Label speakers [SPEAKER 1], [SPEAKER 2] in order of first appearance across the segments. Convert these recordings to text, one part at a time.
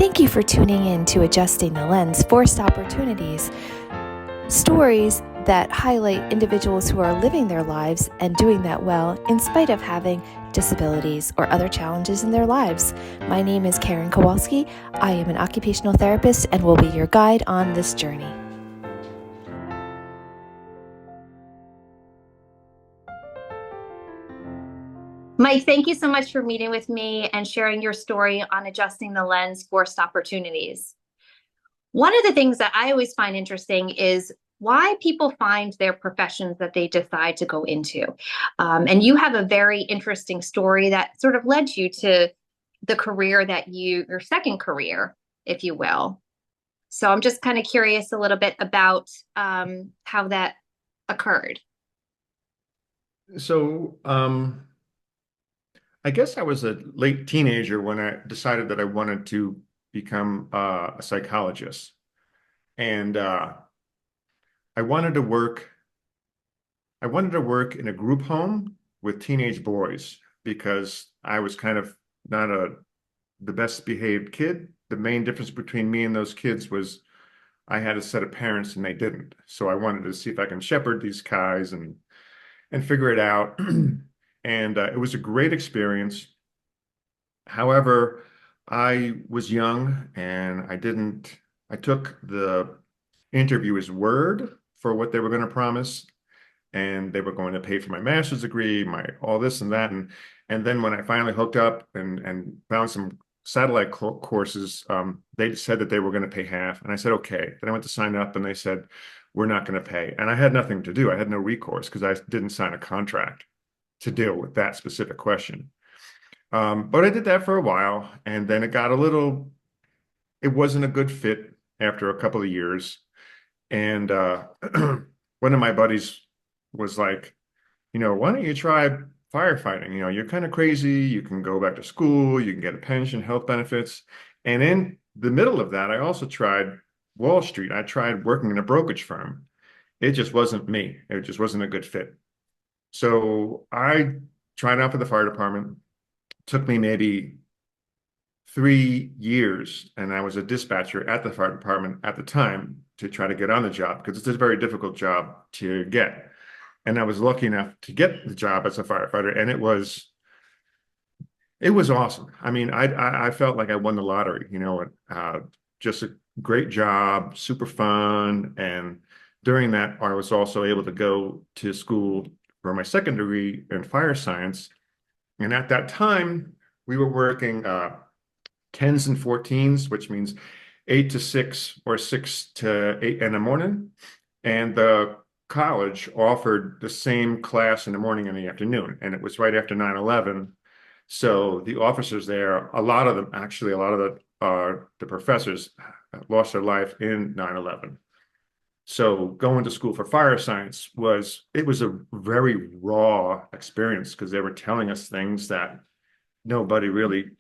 [SPEAKER 1] Thank you for tuning in to Adjusting the Lens, Forced Opportunities, stories that highlight individuals who are living their lives and doing that well in spite of having disabilities or other challenges in their lives. My name is Karen Kowalski. I am an occupational therapist and will be your guide on this journey.
[SPEAKER 2] Mike, thank you so much for meeting with me and sharing your story on adjusting the lens, forced opportunities. One of the things that I always find interesting is why people find their professions that they decide to go into. And you have a very interesting story that sort of led you to the career that your second career, if you will. So I'm just kind of curious a little bit about how that occurred.
[SPEAKER 3] So, I guess I was a late teenager when I decided that I wanted to become a psychologist. And I wanted to work, I wanted to work in a group home with teenage boys because I was kind of not the best behaved kid. The main difference between me and those kids was I had a set of parents and they didn't. So I wanted to see if I can shepherd these guys and figure it out. And it was a great experience. However, I was young and I took the interviewer's word for what they were going to promise. And they were going to pay for my master's degree, my all this and that. And then when I finally hooked up and found some satellite courses, they said that they were going to pay half. And I said, okay. Then I went to sign up and they said, we're not going to pay. And I had nothing to do. I had no recourse because I didn't sign a contract to deal with that specific question. But I did that for a while, and then it wasn't a good fit after a couple of years. And one of my buddies was like, why don't you try firefighting? You're kind of crazy. You can go back to school, you can get a pension, health benefits. And in the middle of that, I also tried Wall Street. I tried working in a brokerage firm. It just wasn't me. It just wasn't a good fit. So I tried out for the fire department. Took me maybe 3 years, and I was a dispatcher at the fire department at the time to try to get on the job because it's a very difficult job to get. And I was lucky enough to get the job as a firefighter, and it was awesome. I mean, I felt like I won the lottery, just a great job, super fun. And during that, I was also able to go to school for my second degree in fire science. And at that time, we were working 10s and 14s, which means 8 to 6 or 6 to 8 in the morning. And the college offered the same class in the morning and the afternoon. And it was right after 9/11. So the officers there, a lot of them, actually, a lot of the professors lost their life in 9/11. So going to school for fire science was a very raw experience because they were telling us things that nobody really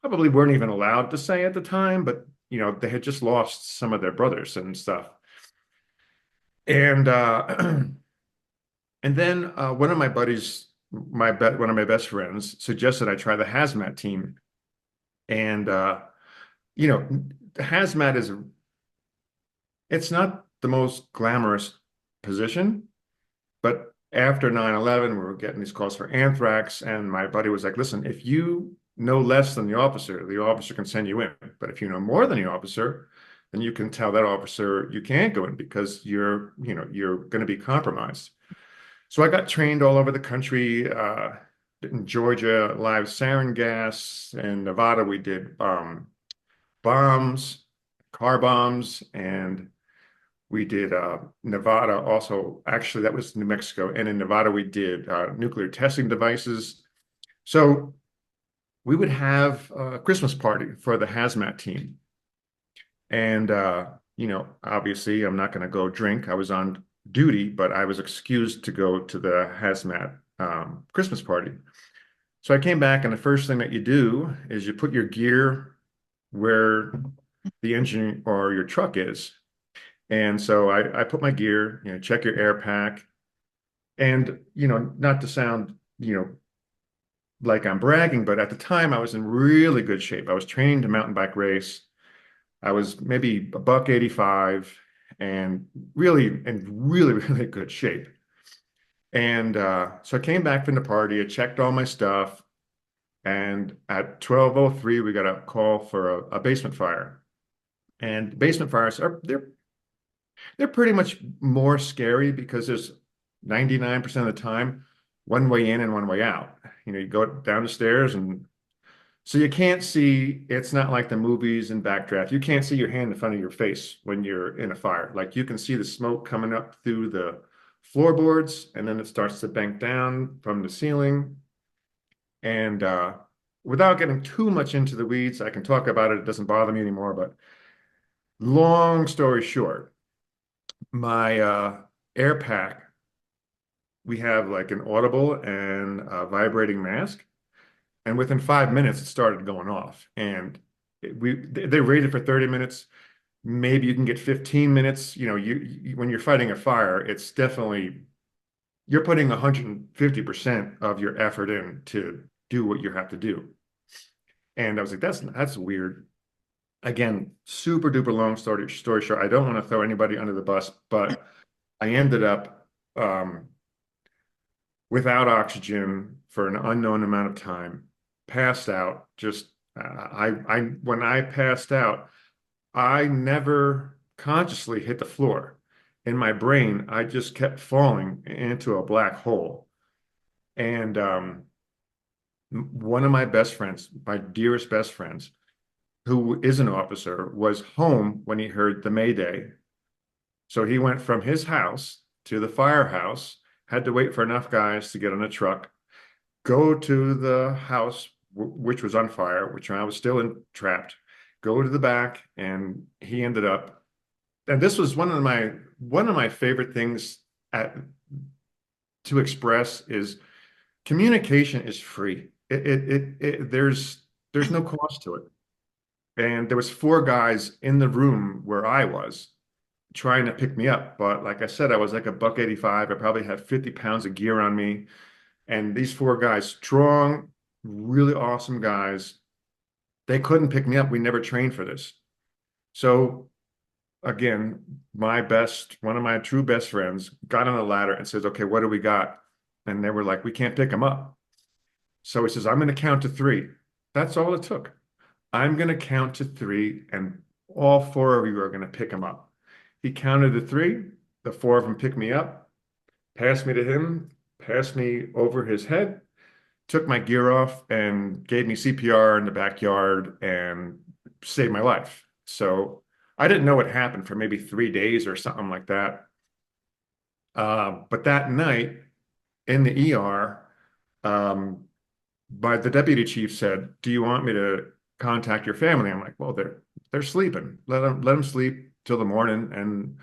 [SPEAKER 3] probably weren't even allowed to say at the time, but they had just lost some of their brothers and stuff. And and then one of my buddies, one of my best friends, suggested I try the hazmat team. And hazmat it's not the most glamorous position, but after 9/11, we were getting these calls for anthrax, and my buddy was like, listen, if you know less than the officer can send you in. But if you know more than the officer, then you can tell that officer you can't go in because you're going to be compromised. So I got trained all over the country. In Georgia, live sarin gas. In Nevada, we did bombs, car bombs, and we did Nevada also. Actually, that was New Mexico. And in Nevada, we did nuclear testing devices. So we would have a Christmas party for the hazmat team. And, obviously, I'm not going to go drink. I was on duty, but I was excused to go to the hazmat Christmas party. So I came back, and the first thing that you do is you put your gear where the engine or your truck is. And so I put my gear, check your air pack. And, not to sound, like I'm bragging, but at the time I was in really good shape. I was training to mountain bike race. I was maybe a buck 85 and really in really, really good shape. And so I came back from the party, I checked all my stuff, and at 12:03 we got a call for a basement fire. And basement fires are they're pretty much more scary because there's 99% of the time one way in and one way out. You know, you go down the stairs and so you can't see, it's not like the movies and backdraft. You can't see your hand in front of your face when you're in a fire. Like you can see the smoke coming up through the floorboards and then it starts to bank down from the ceiling. And without getting too much into the weeds, I can talk about it. It doesn't bother me anymore. But long story short, my air pack, we have like an audible and a vibrating mask. And within 5 minutes, it started going off. And they rated for 30 minutes. Maybe you can get 15 minutes. You know, when you're fighting a fire, it's definitely you're putting 150% of your effort in to do what you have to do. And I was like, that's weird. Again, super duper long story short. I don't want to throw anybody under the bus, but I ended up without oxygen for an unknown amount of time, passed out. Just I when I passed out, I never consciously hit the floor. In my brain, I just kept falling into a black hole. And one of my best friends, my dearest best friends, who is an officer, was home when he heard the Mayday. So he went from his house to the firehouse, had to wait for enough guys to get on a truck, go to the house, which was on fire, which I was still trapped, go to the back, and he ended up. And this was one of my favorite things to express is communication is free. There's no cost to it. And there was four guys in the room where I was trying to pick me up. But like I said, I was like a buck 85. I probably had 50 pounds of gear on me. And these four guys, strong, really awesome guys, they couldn't pick me up. We never trained for this. So again, one of my true best friends got on a ladder and says, okay, what do we got? And they were like, we can't pick him up. So he says, I'm going to count to three. That's all it took. I'm going to count to three and all four of you are going to pick him up. He counted to three. The four of them picked me up, passed me to him, passed me over his head, took my gear off and gave me CPR in the backyard and saved my life. So I didn't know what happened for maybe 3 days or something like that. But that night in the ER, the deputy chief said, "Do you want me to contact your family?" I'm like, "Well, they're sleeping. Let them sleep till the morning and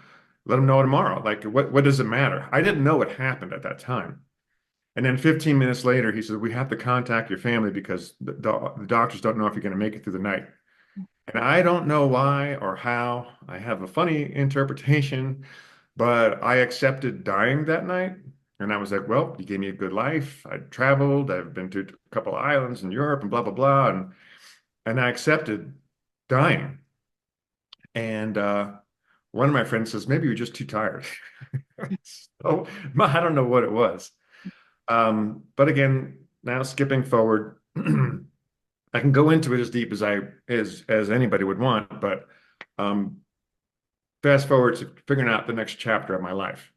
[SPEAKER 3] let them know tomorrow. Like, what does it matter?" I didn't know what happened at that time. And then 15 minutes later, he said, "We have to contact your family because the doctors don't know if you're going to make it through the night." And I don't know why or how. I have a funny interpretation, but I accepted dying that night. And I was like, well, you gave me a good life. I traveled. I've been to a couple of islands in Europe and blah, blah, blah. And I accepted dying. And one of my friends says, maybe you're just too tired. So I don't know what it was. But again, now skipping forward, I can go into it as deep as anybody would want, but fast forward to figuring out the next chapter of my life.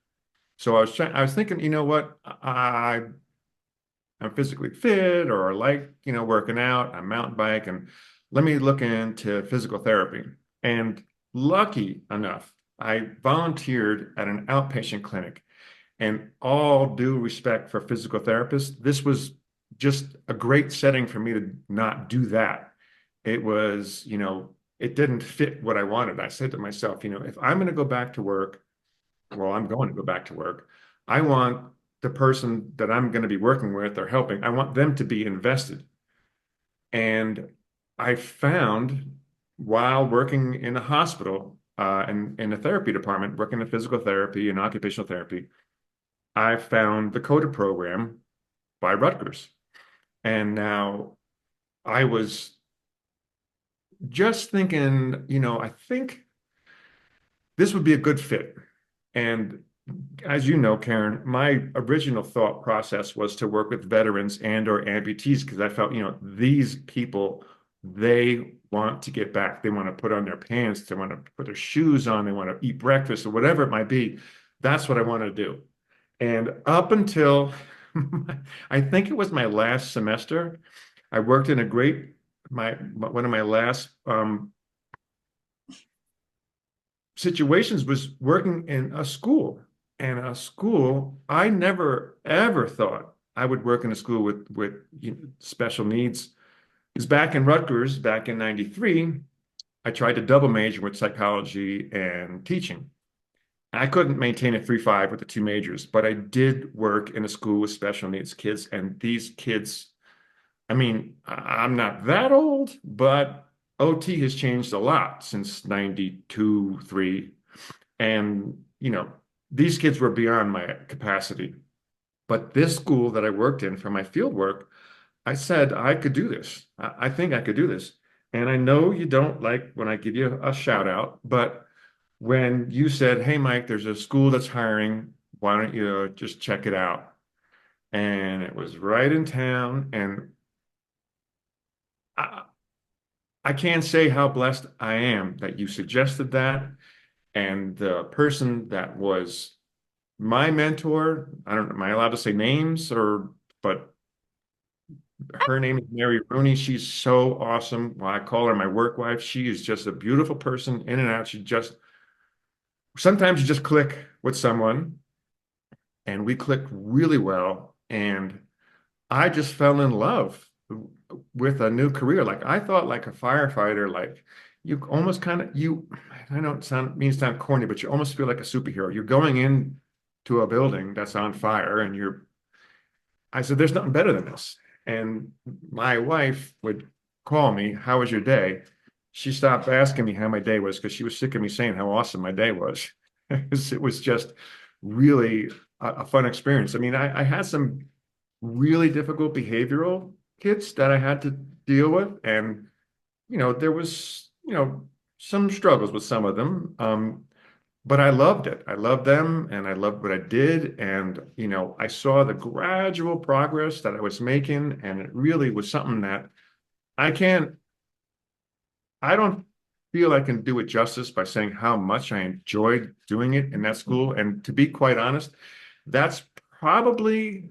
[SPEAKER 3] So I was thinking, you know what, I'm physically fit, or I like, working out, I'm mountain bike, and let me look into physical therapy. And lucky enough, I volunteered at an outpatient clinic. And all due respect for physical therapists, this was just a great setting for me to not do that. It was, it didn't fit what I wanted. I said to myself, if I'm going to go back to work, well, I'm going to go back to work. I want the person that I'm going to be working with or helping, I want them to be invested. And I found while working in a hospital and in a therapy department, working in physical therapy and occupational therapy, I found the CODA program by Rutgers. And now I was just thinking, I think this would be a good fit. And as you know, Karen, my original thought process was to work with veterans and or amputees because I felt, these people, they want to get back. They want to put on their pants, they want to put their shoes on, they want to eat breakfast or whatever it might be. That's what I want to do. And up until I think it was my last semester, I worked in a great my one of my last situations was working in a school. And a school, I never ever thought I would work in a school with special needs. Because back in Rutgers, back in '93, I tried to double major with psychology and teaching. I couldn't maintain a 3.5 with the two majors, but I did work in a school with special needs kids. And these kids, I mean, I'm not that old, but OT has changed a lot since 92, 3. And, these kids were beyond my capacity. But this school that I worked in for my field work, I said I could do this. I think I could do this. And I know you don't like when I give you a shout out, but when you said, "Hey, Mike, there's a school that's hiring, why don't you just check it out?" And it was right in town. And I, I can't say how blessed I am that you suggested that. And the person that was my mentor, I don't know, am I allowed to say names but her name is Mary Rooney. She's so awesome. Well, I call her my work wife. She is just a beautiful person in and out. Sometimes you just click with someone and we clicked really well. And I just fell in love with a new career. Like I thought like a firefighter, like you almost kind of I know it sound corny, but you almost feel like a superhero. You're going in to a building that's on fire and I said, there's nothing better than this. And my wife would call me, "How was your day?" She stopped asking me how my day was because she was sick of me saying how awesome my day was. It was just really a fun experience. I mean, I had some really difficult behavioral kids that I had to deal with. And, there was, some struggles with some of them. But I loved it. I loved them and I loved what I did. And, I saw the gradual progress that I was making. And it really was something that I can't, I don't feel I can do it justice by saying how much I enjoyed doing it in that school. And to be quite honest, that's probably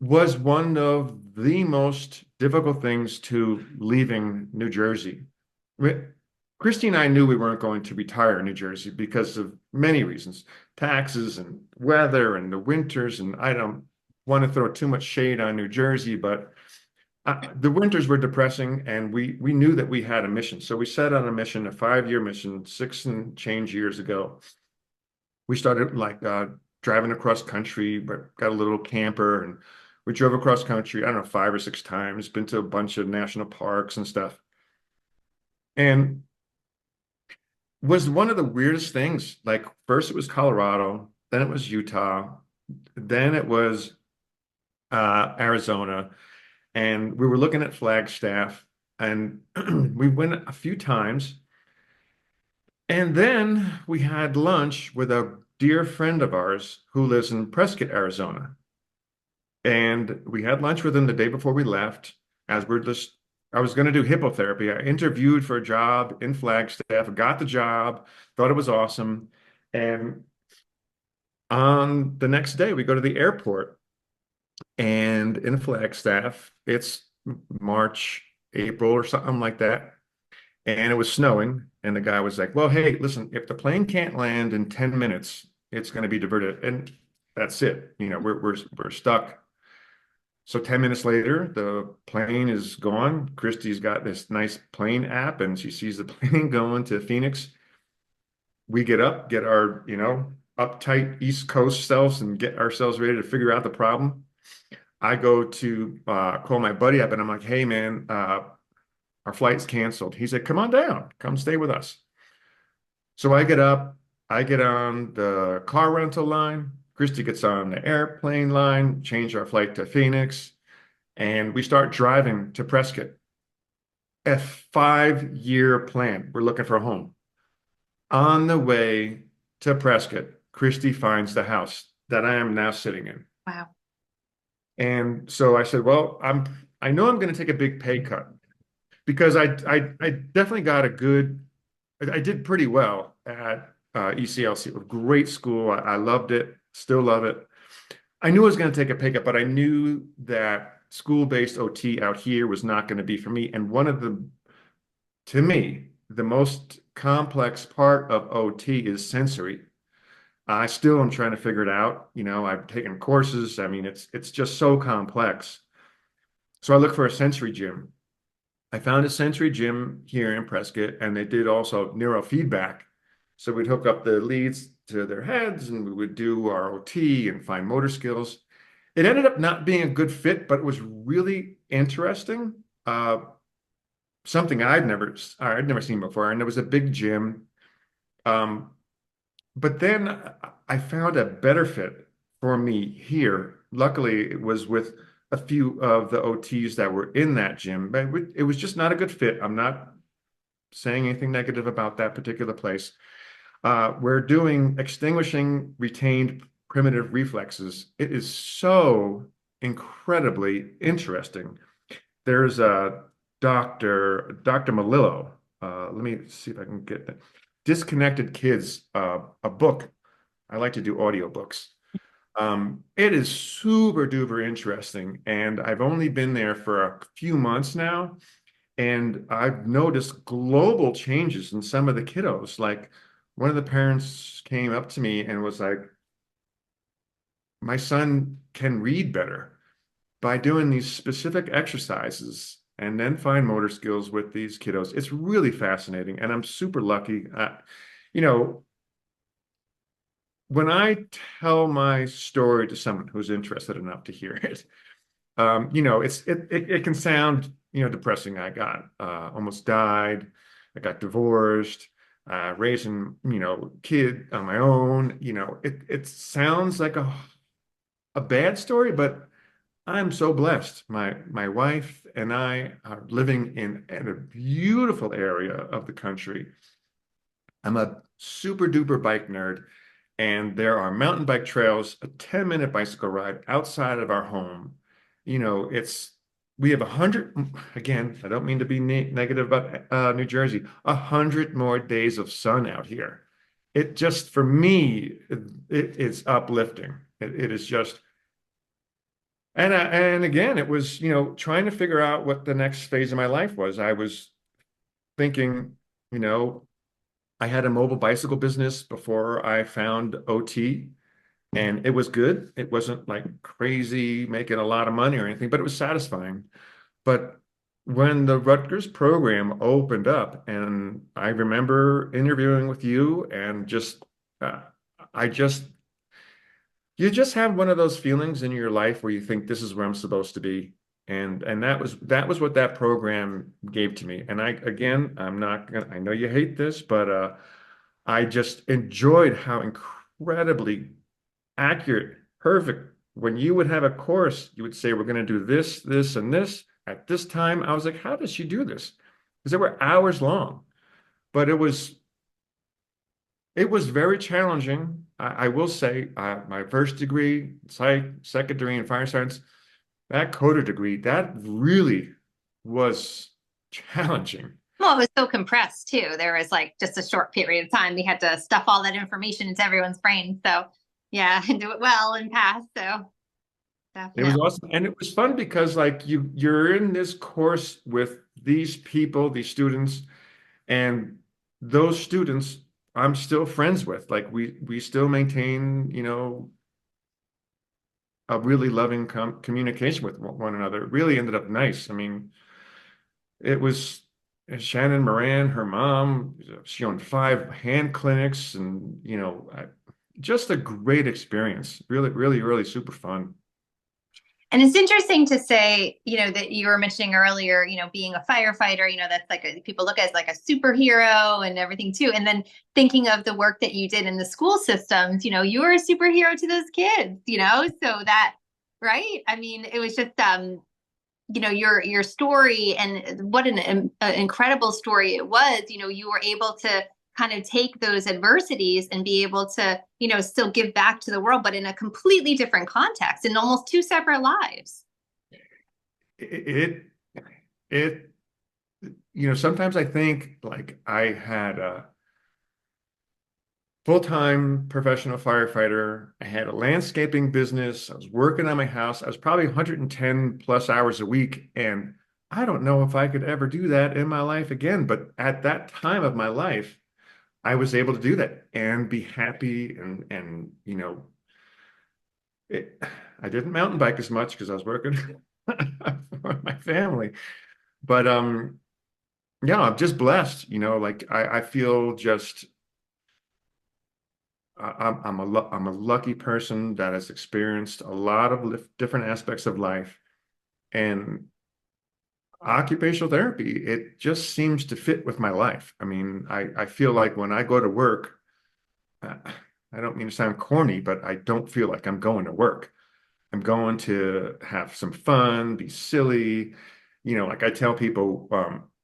[SPEAKER 3] was one of the most difficult things to leaving New Jersey. Christy and I knew we weren't going to retire in New Jersey because of many reasons, taxes and weather and the winters. And I don't want to throw too much shade on New Jersey, but the winters were depressing and we knew that we had a mission. So we set on a mission, a 5-year mission, 6 and change years ago. We started like driving across country, but got a little camper and we drove across country, I don't know, 5 or 6 times, been to a bunch of national parks and stuff. And was one of the weirdest things. Like first it was Colorado, then it was Utah, then it was Arizona, and we were looking at Flagstaff, and we went a few times, and then we had lunch with a dear friend of ours who lives in Prescott, Arizona. And we had lunch with him the day before we left, as I was going to do hippotherapy. I interviewed for a job in Flagstaff, got the job, thought it was awesome. And on the next day, we go to the airport and in Flagstaff, it's March, April, or something like that. And it was snowing. And the guy was like, "Well, hey, listen, if the plane can't land in 10 minutes, it's going to be diverted." And that's it. We're stuck. So 10 minutes later, the plane is gone. Christy's got this nice plane app and she sees the plane going to Phoenix. We get up, get our, uptight East Coast selves and get ourselves ready to figure out the problem. I go to call my buddy up and I'm like, "Hey, man, our flight's canceled." He said, "Come on down, come stay with us." So I get up, I get on the car rental line. Christy gets on the airplane line, change our flight to Phoenix. And we start driving to Prescott. A 5-year plan. We're looking for a home. On the way to Prescott, Christy finds the house that I am now sitting in.
[SPEAKER 2] Wow.
[SPEAKER 3] And so I said, well, I know I'm going to take a big pay cut because I definitely got a good, I did pretty well at ECLC, a great school. I loved it, still love it. I knew I was going to take a pay cut, but I knew that school-based OT out here was not going to be for me. And one of the, to me, the most complex part of OT is sensory. I still am trying to figure it out. You know, I've taken courses. I mean, it's just so complex. So I looked for a sensory gym. I found a sensory gym here in Prescott, and they did also neurofeedback. So we'd hook up the leads to their heads, and we would do our OT and fine motor skills. It ended up not being a good fit, but it was really interesting. Something I'd never seen before, and it was a big gym. Um, but then I found a better fit for me here. Luckily, it was with a few of the OTs that were in that gym, but it was just not a good fit. I'm not saying anything negative about that particular place. We're doing extinguishing retained primitive reflexes. It is so incredibly interesting. There's a Dr. Malillo. Let me see if I can get that. Disconnected Kids, a book. I like to do audiobooks. It is super duper interesting, and I've only been there for a few months now, and I've noticed global changes in some of the kiddos. Like one of the parents came up to me and was like, "My son can read better by doing these specific exercises and then fine motor skills with these kiddos." It's really fascinating, and I'm super lucky. You know, when I tell my story to someone who's interested enough to hear it, you know, it can sound, you know, depressing. I got almost died. I got divorced, raising, you know, kid on my own. You know, it sounds like a bad story, but I'm so blessed. My wife and I are living in a beautiful area of the country. I'm a super duper bike nerd, and there are mountain bike trails, a 10-minute bicycle ride outside of our home. You know, we have 100, again, I don't mean to be negative about New Jersey, 100 more days of sun out here. It just, for me, it is uplifting. It is just, and again, it was, you know, trying to figure out what the next phase of my life was. I was thinking, you know, I had a mobile bicycle business before I found OT, and it was good. It wasn't like crazy making a lot of money or anything, but it was satisfying. But when the Rutgers program opened up, and I remember interviewing with you, and just, uh, I just, you just have one of those feelings in your life where you think this is where I'm supposed to be. And that was what that program gave to me. And I'm not gonna, I know you hate this, but I just enjoyed how incredibly accurate, perfect. When you would have a course, you would say, we're going to do this, this, and this at this time. I was like, how does she do this? Because they were hours long, but it was very challenging. I will say, my first degree, psych, second degree in fire science, that coder degree, that really was challenging.
[SPEAKER 2] Well, it was so compressed too. There was like just a short period of time. We had to stuff all that information into everyone's brain. So yeah, and do it well and pass. So
[SPEAKER 3] It was
[SPEAKER 2] definitely.
[SPEAKER 3] awesome. And it was fun because like you're in this course with these people, these students, and those students I'm still friends with. Like we still maintain, you know, a really loving communication with one another. It really ended up nice. I mean, it was Shannon Moran, her mom. She owned 5 hand clinics, and you know, just a great experience. Really, really, really super fun.
[SPEAKER 2] And it's interesting to say, you know, that you were mentioning earlier, you know, being a firefighter, you know, that's like people look at as like a superhero and everything too. And then thinking of the work that you did in the school systems, you know, you were a superhero to those kids, you know, so that, right? I mean, it was just your story, and what an incredible story it was. You were able to kind of take those adversities and be able to, still give back to the world, but in a completely different context, in almost two separate lives.
[SPEAKER 3] It, it, sometimes I think like I had a full-time professional firefighter. I had a landscaping business. I was working on my house. I was probably 110 plus hours a week. And I don't know if I could ever do that in my life again. But at that time of my life, I was able to do that and be happy. It, I didn't mountain bike as much because I was working for my family. But yeah, I'm just blessed, like I feel just I'm a lucky person that has experienced a lot of different aspects of life, and occupational therapy, it just seems to fit with my life. I mean, I feel like when I go to work, uh, I don't mean to sound corny, but I don't feel like I'm going to work. I'm going to have some fun, be silly. Like I tell people,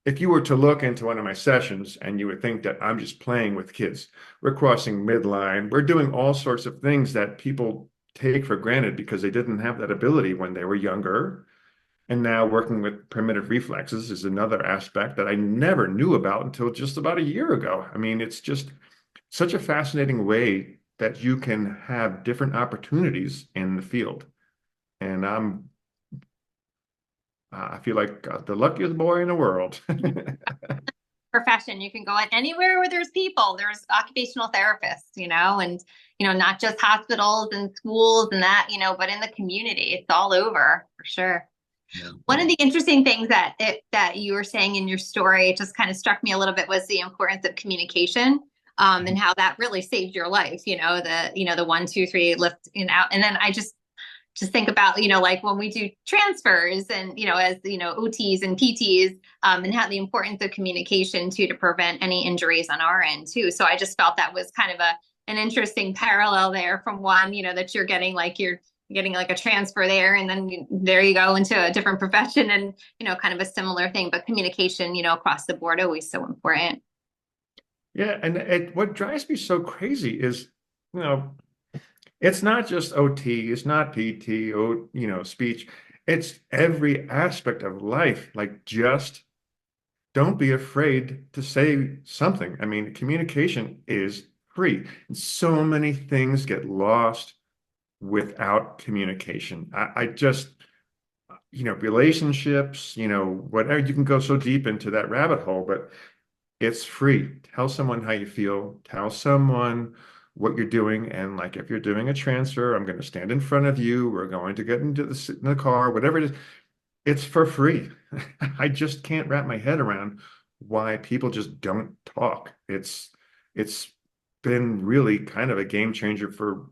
[SPEAKER 3] if you were to look into one of my sessions and you would think that I'm just playing with kids, we're crossing midline, we're doing all sorts of things that people take for granted because they didn't have that ability when they were younger. And now working with primitive reflexes is another aspect that I never knew about until just about a year ago. I mean, it's just such a fascinating way that you can have different opportunities in the field. And I feel like the luckiest boy in the world.
[SPEAKER 2] Profession. You can go in anywhere where there's people. There's occupational therapists, and not just hospitals and schools and that, but in the community. It's all over for sure.
[SPEAKER 3] Yeah.
[SPEAKER 2] One of the interesting things that you were saying in your story, it just kind of struck me a little bit, was the importance of communication, and how that really saved your life. The 1, 2, 3 lift out, and then I just think about, like when we do transfers and, as, OTs and PTs, and how the importance of communication too, to prevent any injuries on our end too. So I just felt that was kind of an interesting parallel there from one, that you're getting like a transfer there, and then there you go into a different profession, and, kind of a similar thing, but communication, across the board, always so important.
[SPEAKER 3] Yeah. And what drives me so crazy is, it's not just OT, it's not PT, speech. It's every aspect of life. Like, just don't be afraid to say something. I mean, communication is free. And so many things get lost without communication. I just, relationships, whatever, you can go so deep into that rabbit hole, but it's free. Tell someone how you feel. Tell someone what you're doing. And like, if you're doing a transfer, I'm going to stand in front of you. We're going to get into in the car, whatever it is. It's for free. I just can't wrap my head around why people just don't talk. It's been really kind of a game changer for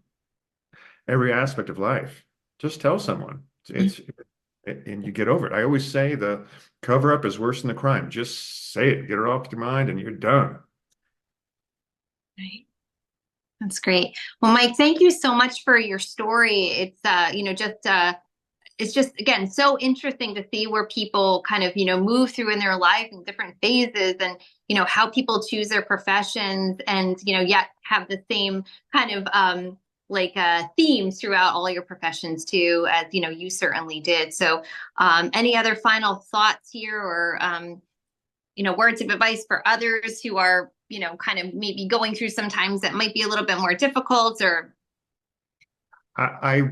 [SPEAKER 3] every aspect of life. Just tell someone. And you get over it. I always say the cover up is worse than the crime. Just say it, get it off your mind, and you're done.
[SPEAKER 2] Right. That's great. Well, Mike, thank you so much for your story. It's just, again, so interesting to see where people kind of, move through in their life in different phases, and, how people choose their professions, and, yet have the same kind of, themes throughout all your professions too, as, you certainly did. So, any other final thoughts here, or, words of advice for others who are, kind of maybe going through some times that might be a little bit more difficult, or?
[SPEAKER 3] I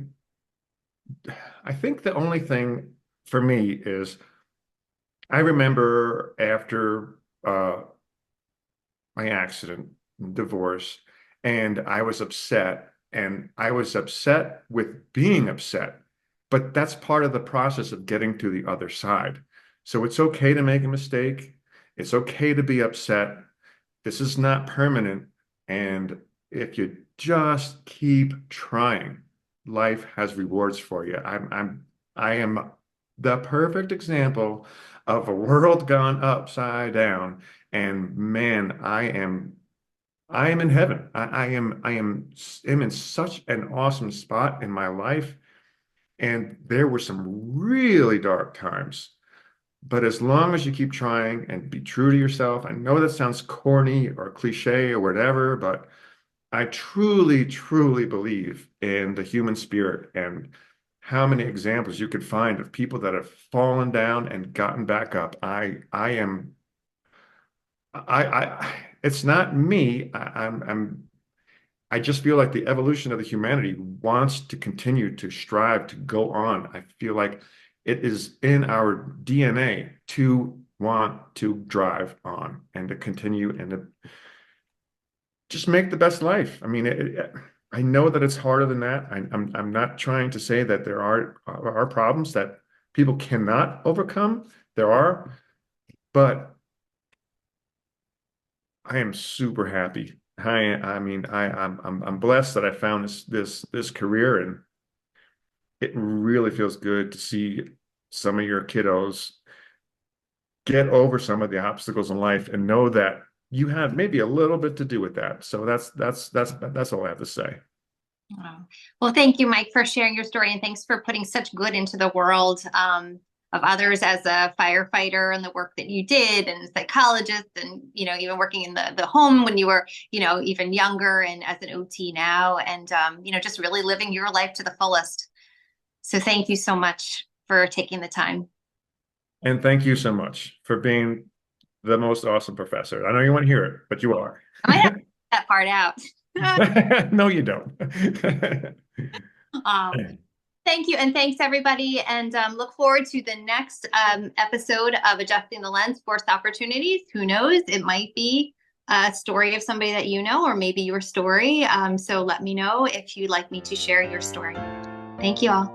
[SPEAKER 3] I think the only thing for me is I remember after my accident, divorce, and I was upset, and I was upset with being upset, but that's part of the process of getting to the other side. So it's okay to make a mistake. It's okay to be upset. This is not permanent. And if you just keep trying, life has rewards for you. I am the perfect example of a world gone upside down. And man, I am in heaven. I am in such an awesome spot in my life. And there were some really dark times. But as long as you keep trying and be true to yourself, I know that sounds corny or cliche or whatever, but I truly, truly believe in the human spirit and how many examples you could find of people that have fallen down and gotten back up. It's not me. I just feel like the evolution of the humanity wants to continue to strive to go on. I feel like it is in our DNA to want to drive on and to continue and to just make the best life. I mean, I know that it's harder than that. I'm not trying to say that there are problems that people cannot overcome. There are, but I am super happy. I mean, I'm blessed that I found this career, and it really feels good to see some of your kiddos get over some of the obstacles in life and know that you had maybe a little bit to do with that. So that's all I have to say.
[SPEAKER 2] Wow. Well, thank you, Mike, for sharing your story, and thanks for putting such good into the world of others as a firefighter and the work that you did, and psychologist, and even working in the home when you were even younger, and as an OT now, and just really living your life to the fullest. So thank you so much for taking the time.
[SPEAKER 3] And thank you so much for being the most awesome professor. I know you want to hear it, but you are.
[SPEAKER 2] I might have to cut that part out.
[SPEAKER 3] No, you don't.
[SPEAKER 2] Thank you. And thanks, everybody. And look forward to the next episode of Adjusting the Lens, Forced Opportunities. Who knows? It might be a story of somebody that you know, or maybe your story. So let me know if you'd like me to share your story. Thank you all.